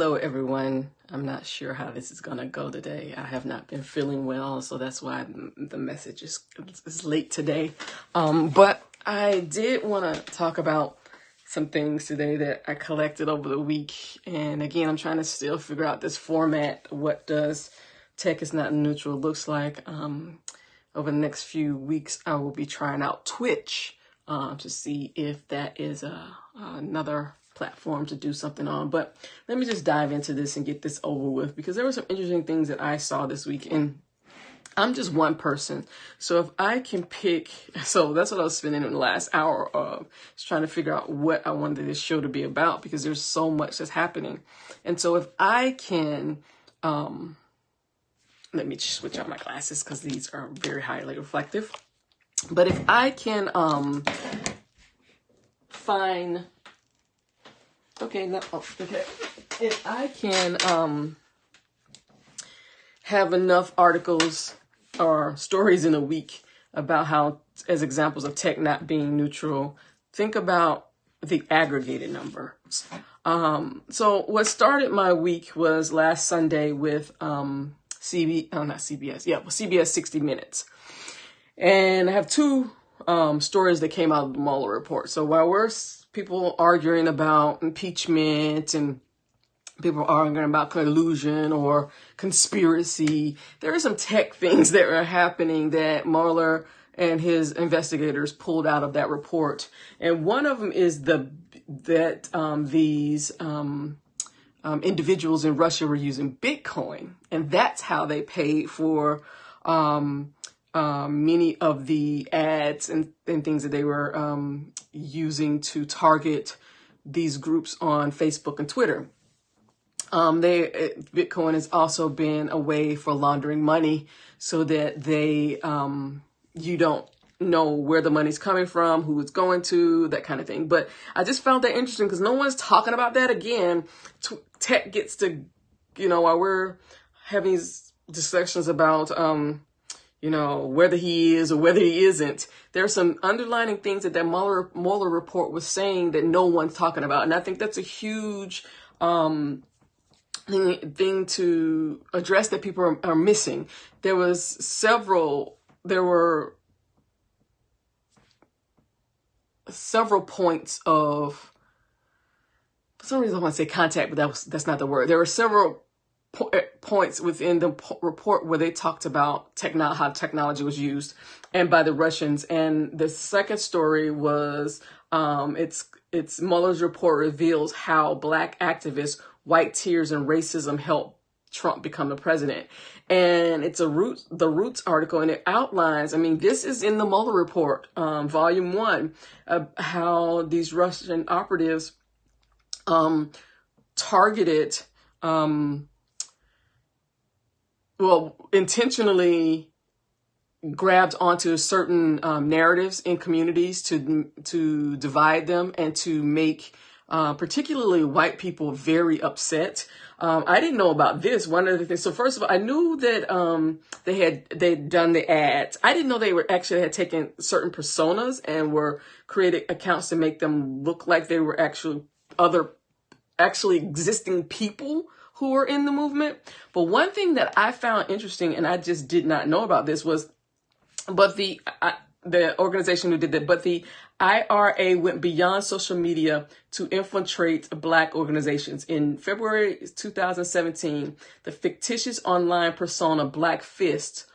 Hello, everyone. I'm not sure how this is going to go today. I have not been feeling well, so that's why the message is late today. But I did want to talk about some things today that I collected over the week. And again, I'm trying to still figure out this format. What does tech is not neutral looks like? Over the next few weeks, I will be trying out Twitch to see if that is another platform to do something on. But let me just dive into this and get this over with, because there were some interesting things that I saw this week, and I'm just one person. So if I can pick, so that's what I was spending in the last hour of, is trying to figure out what I wanted this show to be about, because there's so much that's happening. And so if I can, let me just switch out my glasses because these are very highly reflective. But if I can find, if I can have enough articles or stories in a week about how, as examples of tech not being neutral, think about the aggregated numbers. So what started my week was last Sunday with CBS 60 Minutes. And I have two stories that came out of the Mueller report. So while we're people arguing about impeachment and people arguing about collusion or conspiracy, there are some tech things that are happening that Mueller and his investigators pulled out of that report. And one of them is these individuals in Russia were using Bitcoin, and that's how they paid for many of the ads and things that they were using to target these groups on Facebook and Twitter. Bitcoin has also been a way for laundering money, so that you don't know where the money's coming from, who it's going to, that kind of thing. But I just found that interesting because no one's talking about that again. Tech gets to, while we're having these discussions about, whether he is or whether he isn't, there are some underlining things that Mueller report was saying that no one's talking about. And I think that's a huge thing to address that people are missing. There were several points of, for some reason I want to say contact, but that's not the word. There were several points within the report where they talked about how technology was used and by the Russians. And the second story was it's Mueller's report reveals how Black activists, white tears, and racism helped Trump become the president. And it's the Roots article, and it outlines, this is in the Mueller report, volume 1, how these Russian operatives targeted, intentionally grabbed onto certain narratives in communities to divide them and to make particularly white people very upset. I didn't know about this. One of the things. So first of all, I knew that they'd done the ads. I didn't know they had taken certain personas and were creating accounts to make them look like they were actually existing people who were in the movement. But one thing that I found interesting, and I just did not know about this, was, the organization who did that, but the IRA went beyond social media to infiltrate Black organizations. In February 2017, the fictitious online persona Black Fist,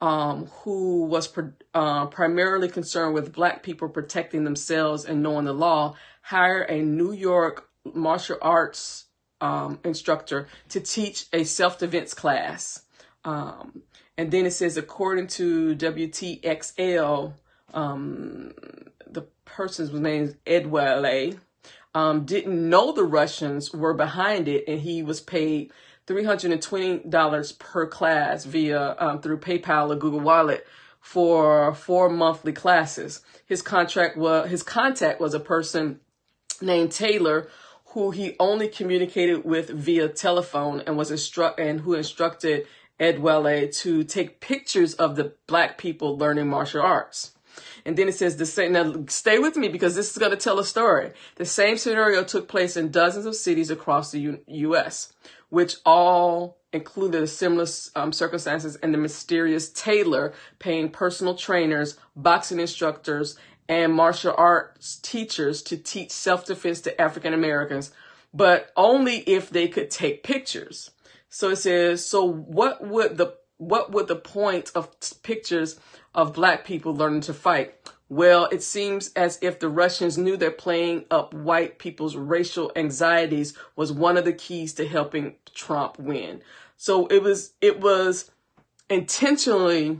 who was primarily concerned with Black people protecting themselves and knowing the law, hired a New York martial arts instructor to teach a self-defense class. And then it says, according to WTXL, the person's name is Edwale, didn't know the Russians were behind it, and he was paid $320 per class via through PayPal or Google Wallet for 4 monthly classes. His contact was a person named Taylor, who he only communicated with via telephone, and who instructed Edwale to take pictures of the Black people learning martial arts. And then it says the same. Now stay with me because this is going to tell a story. The same scenario took place in dozens of cities across the U.S., which all included similar circumstances, and the mysterious Taylor paying personal trainers, boxing instructors, and martial arts teachers to teach self-defense to African Americans, but only if they could take pictures. So it says, so what would the point of pictures of Black people learning to fight? Well, it seems as if the Russians knew that playing up white people's racial anxieties was one of the keys to helping Trump win. So it was intentionally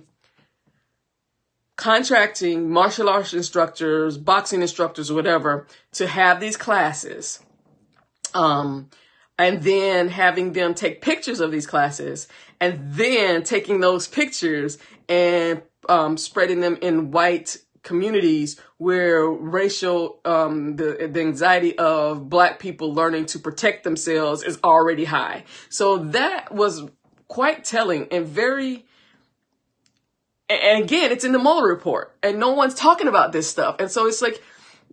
contracting martial arts instructors, boxing instructors, whatever, to have these classes, and then having them take pictures of these classes, and then taking those pictures and spreading them in white communities where racial, the anxiety of Black people learning to protect themselves is already high. So that was quite telling and very. And again, it's in the Mueller report, and no one's talking about this stuff. And so it's like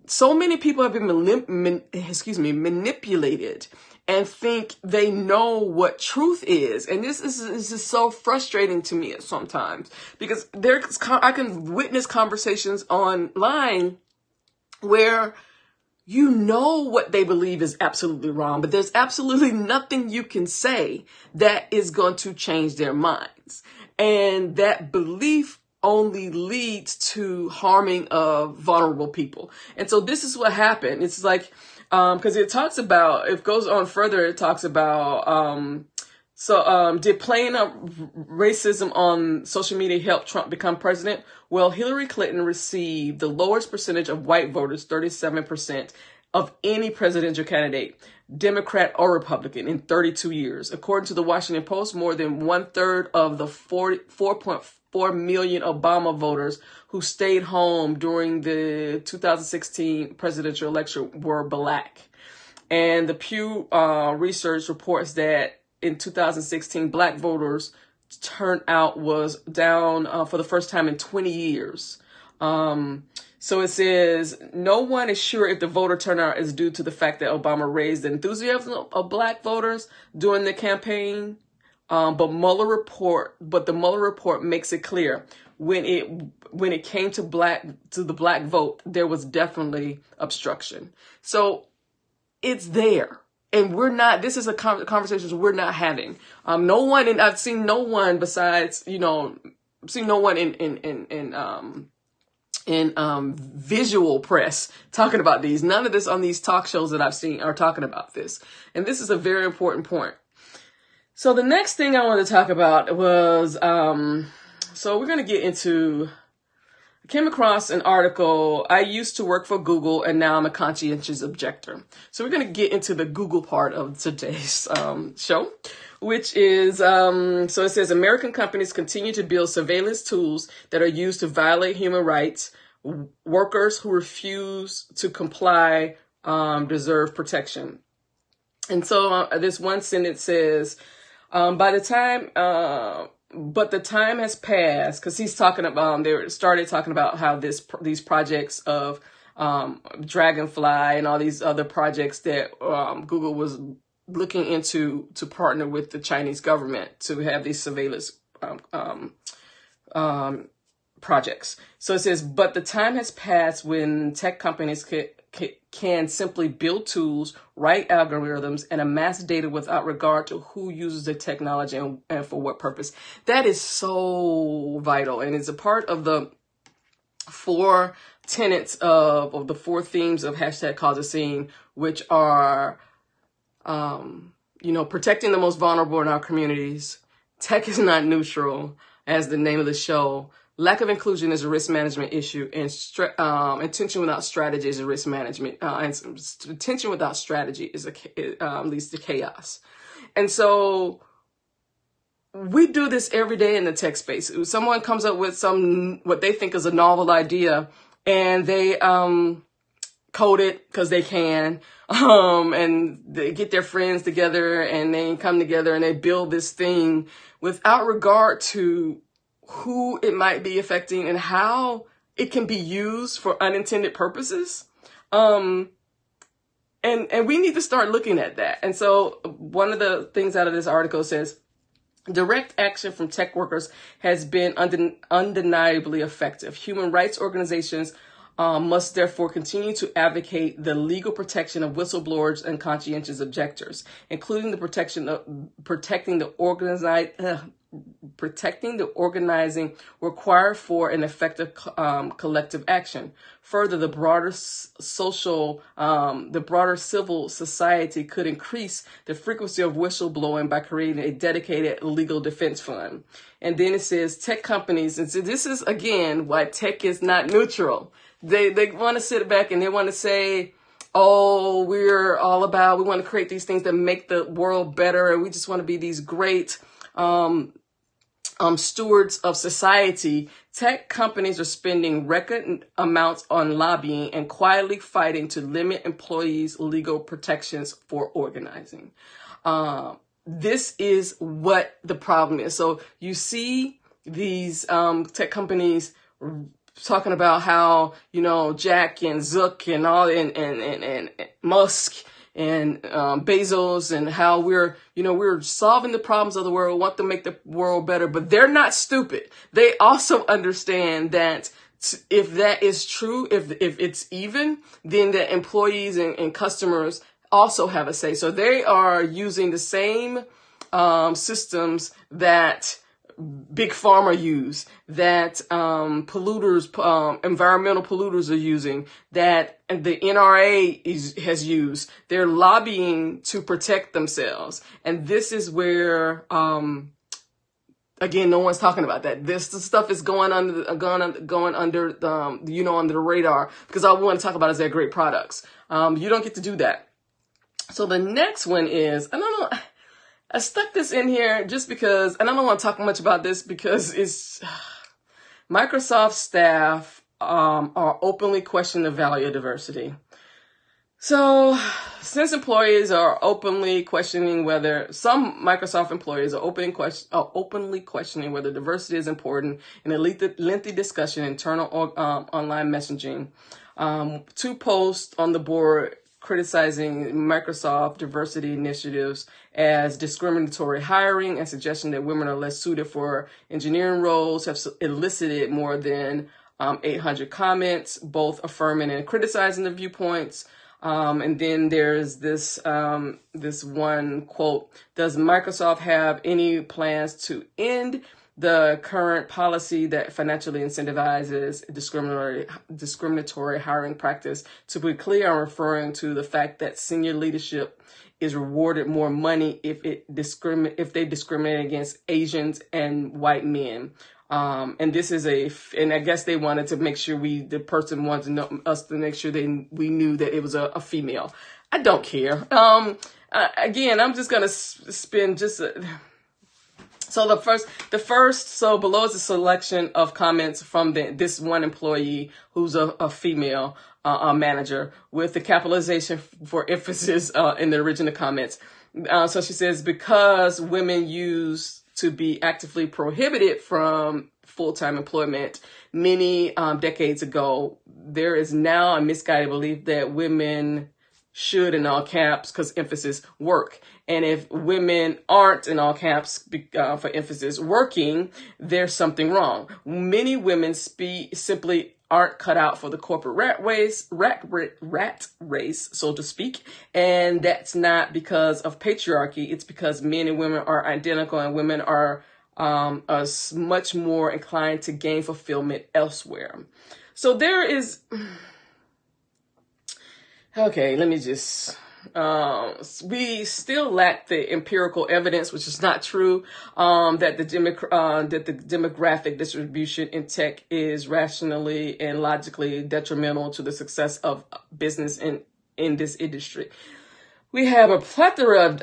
so many people have been manipulated and think they know what truth is. And this is so frustrating to me sometimes, because I can witness conversations online where you know what they believe is absolutely wrong, but there's absolutely nothing you can say that is going to change their minds. And that belief only leads to harming of vulnerable people. And so this is what happened. It's like, because it goes on further, it talks about, did playing up racism on social media help Trump become president? Well, Hillary Clinton received the lowest percentage of white voters, 37%, of any presidential candidate, Democrat or Republican, in 32 years. According to the Washington Post, more than 1/3 of the 4.4 million Obama voters who stayed home during the 2016 presidential election were Black. And the Pew Research reports that in 2016, Black voters turnout was down for the first time in 20 years. So it says, no one is sure if the voter turnout is due to the fact that Obama raised the enthusiasm of Black voters during the campaign. But the Mueller report makes it clear when it came to the Black vote, there was definitely obstruction. So it's there. And this is a conversation we're not having. I've seen no one besides, I've seen no one in visual press talking about these. None of this on these talk shows that I've seen are talking about this. And this is a very important point. So the next thing I wanted to talk about was, so we're going to get into, I came across an article. I used to work for Google, and now I'm a conscientious objector. So we're going to get into the Google part of today's show, which is, so it says American companies continue to build surveillance tools that are used to violate human rights. Workers who refuse to comply deserve protection. And so this one sentence says, but the time has passed, because he's talking about, they started talking about how these projects of Dragonfly and all these other projects that Google was looking into to partner with the Chinese government to have these surveillance projects. So it says, but the time has passed when tech companies can simply build tools, write algorithms, and amass data without regard to who uses the technology and for what purpose. That is so vital, and it's a part of the 4 tenets of the 4 themes of #CauseAScene, which are, protecting the most vulnerable in our communities. Tech is not neutral, as the name of the show. Lack of inclusion is a risk management issue, and tension without strategy is a risk management. And tension without strategy leads to chaos. And so we do this every day in the tech space. Someone comes up with what they think is a novel idea, and they code it because they can, and they get their friends together and they come together and they build this thing without regard to who it might be affecting and how it can be used for unintended purposes. And we need to start looking at that. And so one of the things out of this article says, direct action from tech workers has been undeniably effective. Human rights organizations must therefore continue to advocate the legal protection of whistleblowers and conscientious objectors, including the protecting the organizing required for an effective collective action. Further, the broader civil society could increase the frequency of whistleblowing by creating a dedicated legal defense fund. And then it says tech companies, and so this is again why tech is not neutral. They want to sit back and they want to say, oh, we want to create these things that make the world better, and we just want to be these great stewards of society. Tech companies are spending record amounts on lobbying and quietly fighting to limit employees' legal protections for organizing. This is what the problem is. So you see these tech companies talking about how, Jack and Zuck and all and Musk and Bezos, and how we're solving the problems of the world, want to make the world better, but they're not stupid. They also understand that if that is true, if it's even, then the employees and customers also have a say. So they are using the same systems that Big Pharma use, that polluters, environmental polluters are using, that the NRA has used. They're lobbying to protect themselves. And this is where, again, no one's talking about that. This stuff is going under the radar, because all we want to talk about is their great products. You don't get to do that. So the next one is, I stuck this in here just because, and I don't want to talk much about this because it's Microsoft staff are openly questioning the value of diversity. So since employees are openly questioning some Microsoft employees are openly questioning whether diversity is important in a lengthy discussion, internal online messaging, 2 posts on the board criticizing Microsoft diversity initiatives as discriminatory hiring and suggesting that women are less suited for engineering roles have elicited more than 800 comments, both affirming and criticizing the viewpoints. And then there's this one quote: does Microsoft have any plans to end the current policy that financially incentivizes discriminatory hiring practice? To be clear, I'm referring to the fact that senior leadership is rewarded more money if they discriminate against Asians and white men. And this is and I guess they wanted to make sure the person wanted to know us to make sure we knew that it was a female. I don't care. Again, I'm just gonna spend so so below is a selection of comments from this one employee who's a female manager, with the capitalization for emphasis in the original comments. So she says, because women used to be actively prohibited from full-time employment many decades ago, there is now a misguided belief that women should, in all caps, because emphasis, work. And if women aren't, in all caps, for emphasis, working, there's something wrong. Many women simply aren't cut out for the corporate rat race, so to speak. And that's not because of patriarchy. It's because men and women are identical, and women are much more inclined to gain fulfillment elsewhere. So there is... Okay, let me just... we still lack the empirical evidence, which is not true, that the demographic distribution in tech is rationally and logically detrimental to the success of business in this industry. We have a plethora of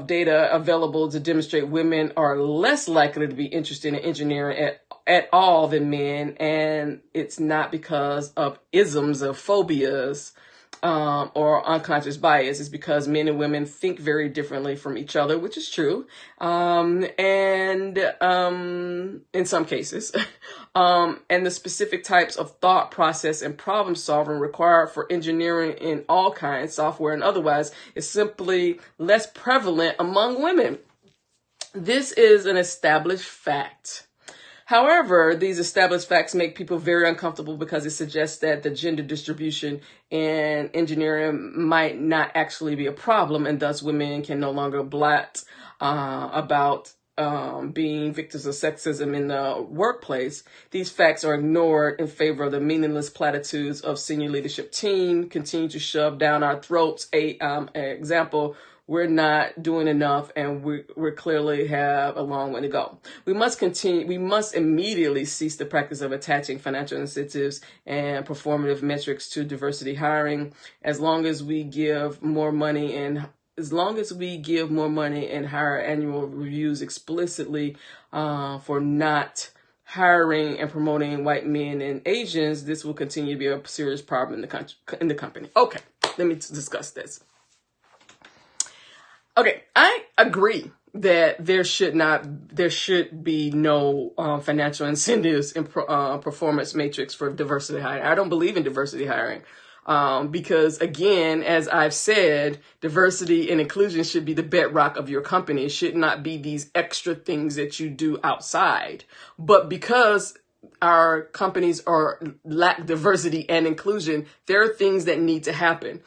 data available to demonstrate women are less likely to be interested in engineering at all than men, and it's not because of isms or phobias. or unconscious bias is because men and women think very differently from each other, which is true. And in some cases, and the specific types of thought process and problem solving required for engineering in all kinds, software and otherwise, is simply less prevalent among women. This is an established fact. However, these established facts make people very uncomfortable because it suggests that the gender distribution in engineering might not actually be a problem, and thus women can no longer blat about being victims of sexism in the workplace. These facts are ignored in favor of the meaningless platitudes of senior leadership team continue to shove down our throats. Example, we're not doing enough and we clearly have a long way to go. We must immediately cease the practice of attaching financial incentives and performative metrics to diversity hiring. As long as we give more money and hire annual reviews explicitly for not hiring and promoting white men and Asians, this will continue to be a serious problem in the company. Okay, let me discuss this. Okay, I agree that there should be no financial incentives in performance matrix for diversity hiring. I don't believe in diversity hiring because, again, as I've said, diversity and inclusion should be the bedrock of your company. It should not be these extra things that you do outside. But because our companies lack diversity and inclusion, there are things that need to happen.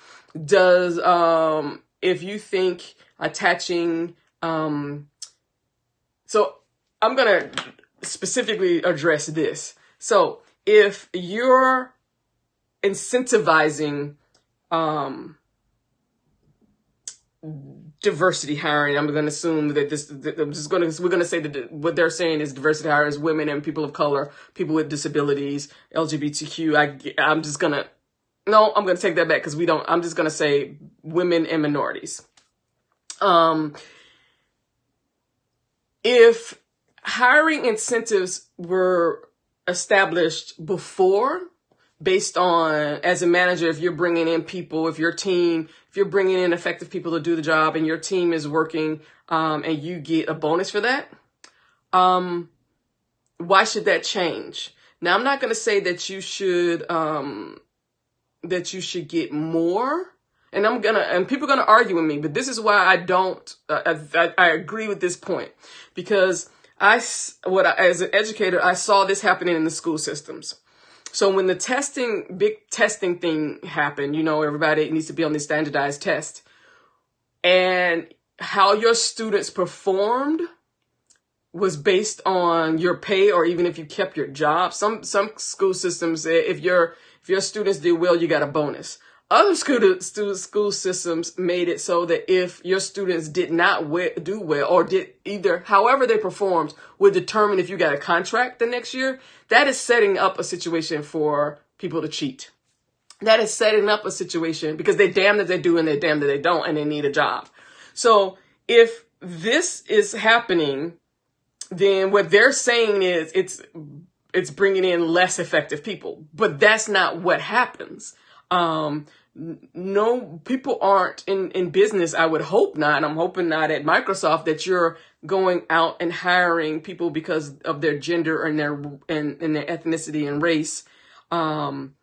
If you think attaching, so I'm going to specifically address this. So if you're incentivizing diversity hiring, I'm going to assume that we're going to say that what they're saying is diversity hiring is women and people of color, people with disabilities, LGBTQ. I'm going to take that back because I'm just going to say women and minorities. If hiring incentives were established before, based on, as a manager, if you're bringing in people, if you're bringing in effective people to do the job and your team is working, and you get a bonus for that, why should that change? Now, I'm not going to say that you should get more. And people are gonna argue with me, but this is why I agree with this point, because as an educator, I saw this happening in the school systems. So when the big testing thing happened, everybody needs to be on this standardized test, and how your students performed was based on your pay, or even if you kept your job. Some school systems, if your students did well, you got a bonus. Other school systems made it so that if your students did not do well, or did however they performed would determine if you got a contract the next year. That is setting up a situation for people to cheat. That is setting up a situation because they're damned if they do and they're damned if they don't, and they need a job. So if this is happening, then what they're saying is it's bringing in less effective people, but that's not what happens. No, people aren't in business. I would hope not. And I'm hoping not at Microsoft that you're going out and hiring people because of their gender and their ethnicity and race. And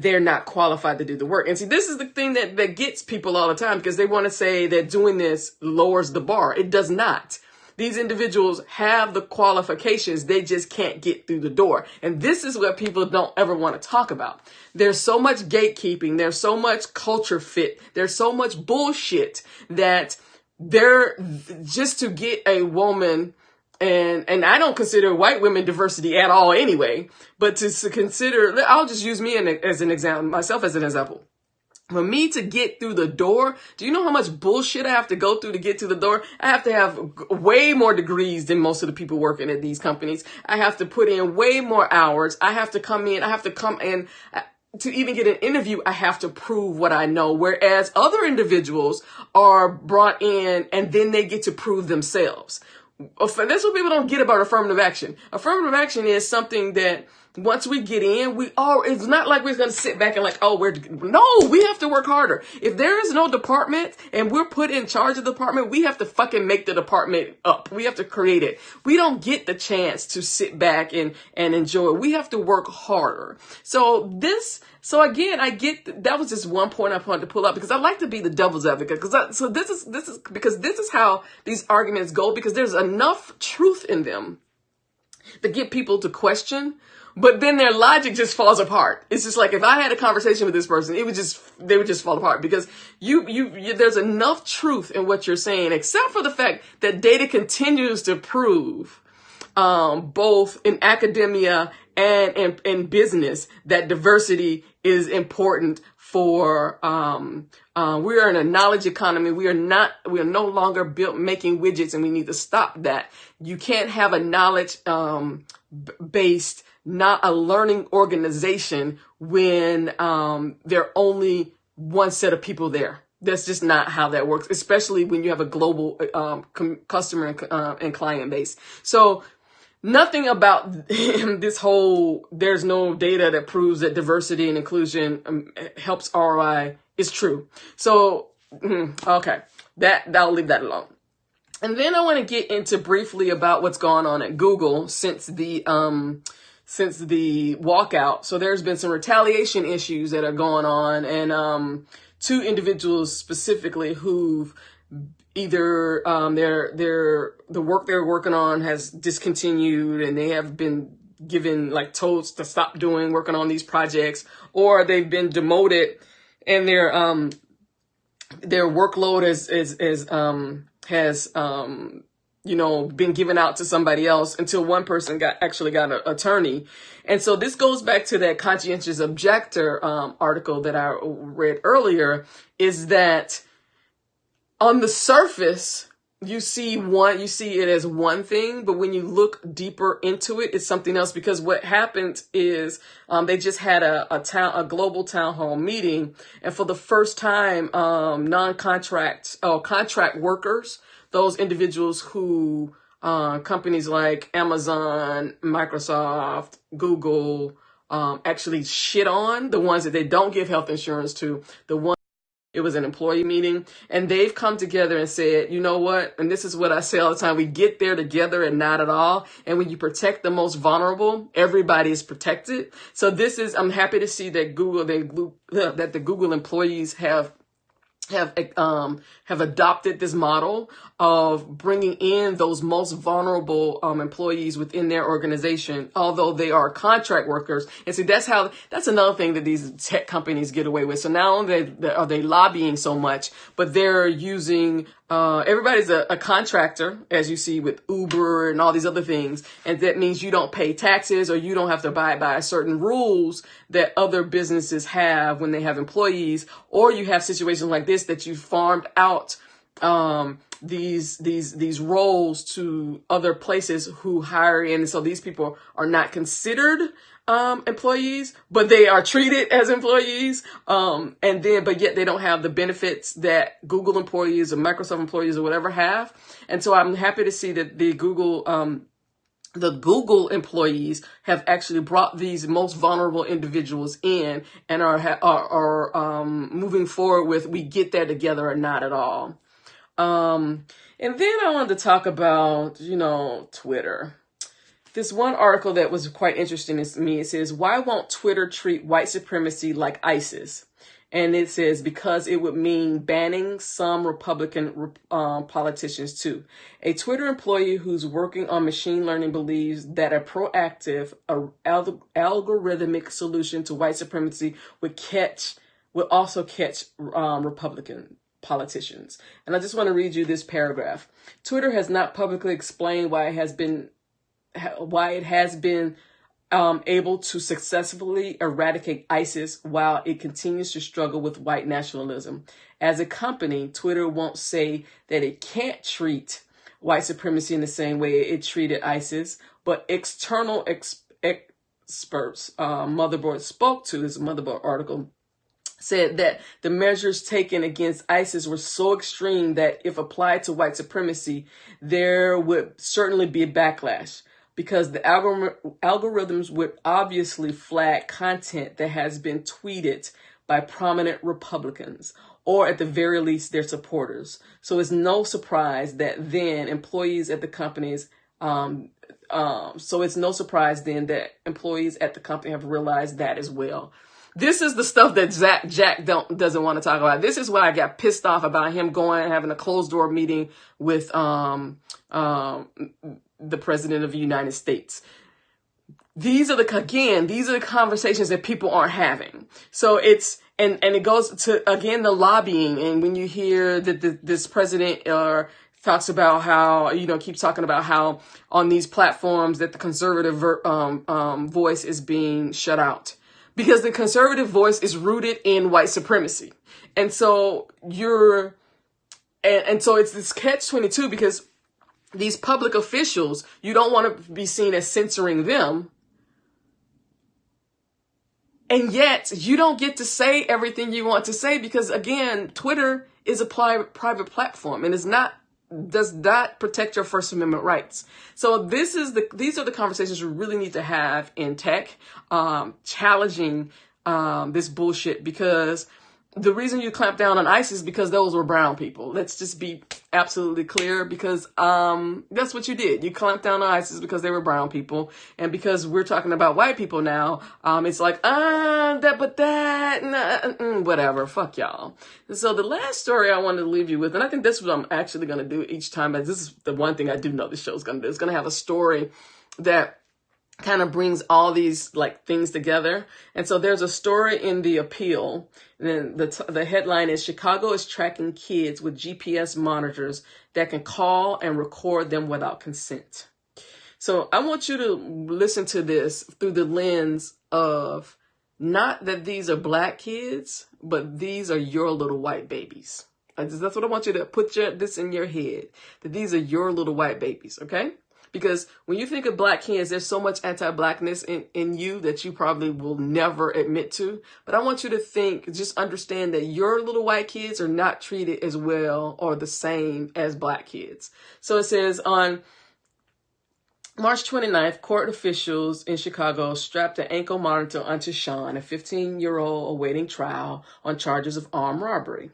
they're not qualified to do the work. And see, this is the thing that gets people all the time, because they want to say that doing this lowers the bar. It does not. These individuals have the qualifications. They just can't get through the door. And this is what people don't ever want to talk about. There's so much gatekeeping. There's so much culture fit. There's so much bullshit that they're just to get a woman. And I don't consider white women diversity at all anyway, but to consider, I'll just use me as an example, myself as an example. For me to get through the door, do you know how much bullshit I have to go through to get to the door? I have to have way more degrees than most of the people working at these companies. I have to put in way more hours. I have to come in to even get an interview. I have to prove what I know. Whereas other individuals are brought in and then they get to prove themselves. That's what people don't get about affirmative action. Affirmative action is something that once we get in, it's not like we're going to sit back and like, oh, no, we have to work harder. If there is no department and we're put in charge of the department, we have to fucking make the department up. We have to create it. We don't get the chance to sit back and enjoy it. We have to work harder. So again, I get that was just one point I wanted to pull up because I like to be the devil's advocate this is how these arguments go, because there's enough truth in them to get people to question, but then their logic just falls apart. It's just like, if I had a conversation with this person, they would just fall apart, because there's enough truth in what you're saying, except for the fact that data continues to prove, both in academia and in business, that diversity is important for, we are in a knowledge economy. We are no longer making widgets, and we need to stop that. You can't have a knowledge, based, not a learning organization when, there are only one set of people there. That's just not how that works, especially when you have a global, customer and client base. So, nothing about this whole, there's no data that proves that diversity and inclusion helps ROI is true. So, okay, I'll leave that alone. And then I want to get into briefly about what's gone on at Google since the walkout. So there's been some retaliation issues that are going on, and two individuals specifically who've either the work they're working on has discontinued, and they have been given told to stop working on these projects, or they've been demoted, and their workload has been given out to somebody else, until one person got an attorney. And so this goes back to that Conscientious Objector article that I read earlier, is that on the surface, you see it as one thing, but when you look deeper into it, it's something else. Because what happened is, they just had a global town hall meeting, and for the first time, contract workers, those individuals who, companies like Amazon, Microsoft, Google, actually shit on, the ones that they don't give health insurance to, it was an employee meeting, and they've come together and said, you know what? And this is what I say all the time. We get there together and not at all. And when you protect the most vulnerable, everybody is protected. So I'm happy to see that that the Google employees have adopted this model of bringing in those most vulnerable employees within their organization, although they are contract workers. And see, that's another thing that these tech companies get away with. So not only are they lobbying so much, but they're using, everybody's a contractor, as you see with Uber and all these other things. And that means you don't pay taxes, or you don't have to abide by certain rules that other businesses have when they have employees, or you have situations like this that you farmed out, these roles to other places who hire in. So these people are not considered employees, but they are treated as employees. But yet they don't have the benefits that Google employees or Microsoft employees or whatever have. And so I'm happy to see that the Google employees have actually brought these most vulnerable individuals in, and are moving forward with, we get there together or not at all. And then I wanted to talk about, Twitter. This one article that was quite interesting to me, it says, why won't Twitter treat white supremacy like ISIS? And it says, because it would mean banning some Republican politicians too. A Twitter employee who's working on machine learning believes that a proactive algorithmic solution to white supremacy would also catch Republican politicians. And I just want to read you this paragraph. Twitter has not publicly explained why it has been able to successfully eradicate ISIS while it continues to struggle with white nationalism. As a company, Twitter won't say that it can't treat white supremacy in the same way it treated ISIS, but external experts, Motherboard spoke to, this Motherboard article, said that the measures taken against ISIS were so extreme that if applied to white supremacy, there would certainly be a backlash. because the algorithms would obviously flag content that has been tweeted by prominent Republicans, or at the very least their supporters. So it's no surprise that then employees at the companies, so it's no surprise then that employees at the company have realized that as well. This is the stuff that Jack doesn't want to talk about. This is why I got pissed off about him going and having a closed door meeting with the president of the United States. These are the conversations that people aren't having. So it's, and it goes to, again, the lobbying. And when you hear that this president talks about how, keeps talking about how on these platforms that the conservative voice is being shut out. Because the conservative voice is rooted in white supremacy. And so so it's this catch-22, because these public officials, you don't want to be seen as censoring them. And yet you don't get to say everything you want to say, because again, Twitter is a private platform and does not protect your First Amendment rights. So these are the conversations we really need to have in tech, challenging this bullshit, because the reason you clamp down on ICE is because those were brown people. Let's just be absolutely clear, because that's what you did. You clamped down on ISIS because they were brown people. And because we're talking about white people now, it's like, whatever, fuck y'all. And so the last story I wanted to leave you with, and I think this is what I'm actually going to do each time, but this is the one thing I do know the show's going to do. It's going to have a story that kind of brings all these things together. And so there's a story in the Appeal, and then the headline is, Chicago is tracking kids with GPS monitors that can call and record them without consent. So I want you to listen to this through the lens of not that these are black kids, but these are your little white babies. That's what I want you to put this in your head, that these are your little white babies, okay? Because when you think of black kids, there's so much anti-blackness in you that you probably will never admit to. But I want you to just understand that your little white kids are not treated as well or the same as black kids. So it says, on March 29th, court officials in Chicago strapped an ankle monitor onto Sean, a 15-year-old awaiting trial on charges of armed robbery.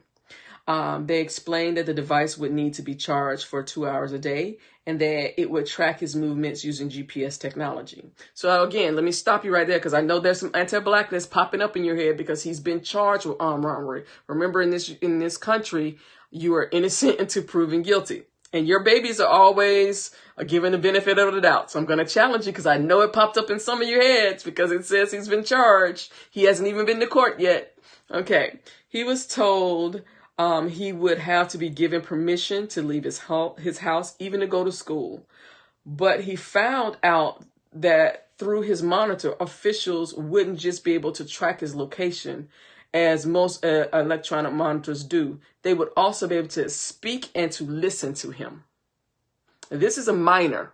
They explained that the device would need to be charged for 2 hours a day, and that it would track his movements using GPS technology. So again, let me stop you right there, because I know there's some anti-blackness popping up in your head because he's been charged with armed robbery. Remember, in this country, you are innocent until proven guilty. And your babies are always given the benefit of the doubt. So I'm going to challenge you, because I know it popped up in some of your heads, because it says he's been charged. He hasn't even been to court yet. Okay. He was told he would have to be given permission to leave his house, even to go to school. But he found out that through his monitor, officials wouldn't just be able to track his location, as most electronic monitors do. They would also be able to speak and to listen to him. This is a minor.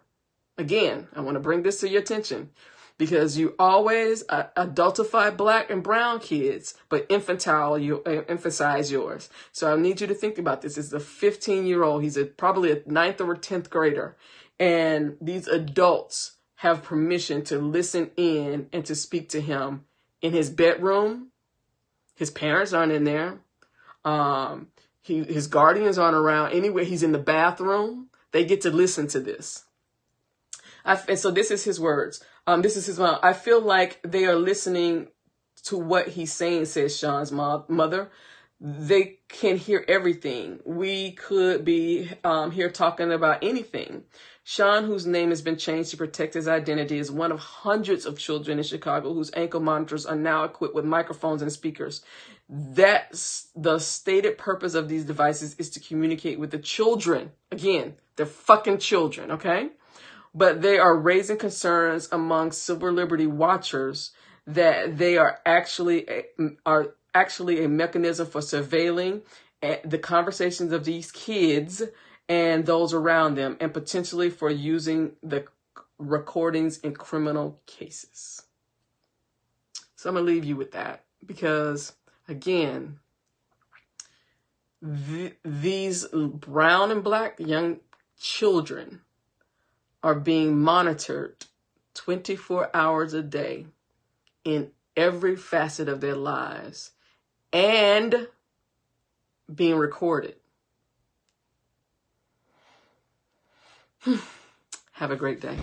Again, I want to bring this to your attention, because you always adultify black and brown kids, but emphasize yours. So I need you to think about this. It's a 15-year-old. He's probably a 9th or 10th grader. And these adults have permission to listen in and to speak to him in his bedroom. His parents aren't in there. His guardians aren't around. Anywhere he's in the bathroom, they get to listen to this. And so this is his words. This is his mom. I feel like they are listening to what he's saying, says Sean's mother. They can hear everything. We could be here talking about anything. Sean, whose name has been changed to protect his identity, is one of hundreds of children in Chicago whose ankle monitors are now equipped with microphones and speakers. That's the stated purpose of these devices, is to communicate with the children. Again, they're fucking children, okay? But they are raising concerns among civil liberty watchers that they are actually a mechanism for surveilling the conversations of these kids and those around them, and potentially for using the recordings in criminal cases. So I'm going to leave you with that, because again, these brown and black young children are being monitored 24 hours a day in every facet of their lives and being recorded. Have a great day.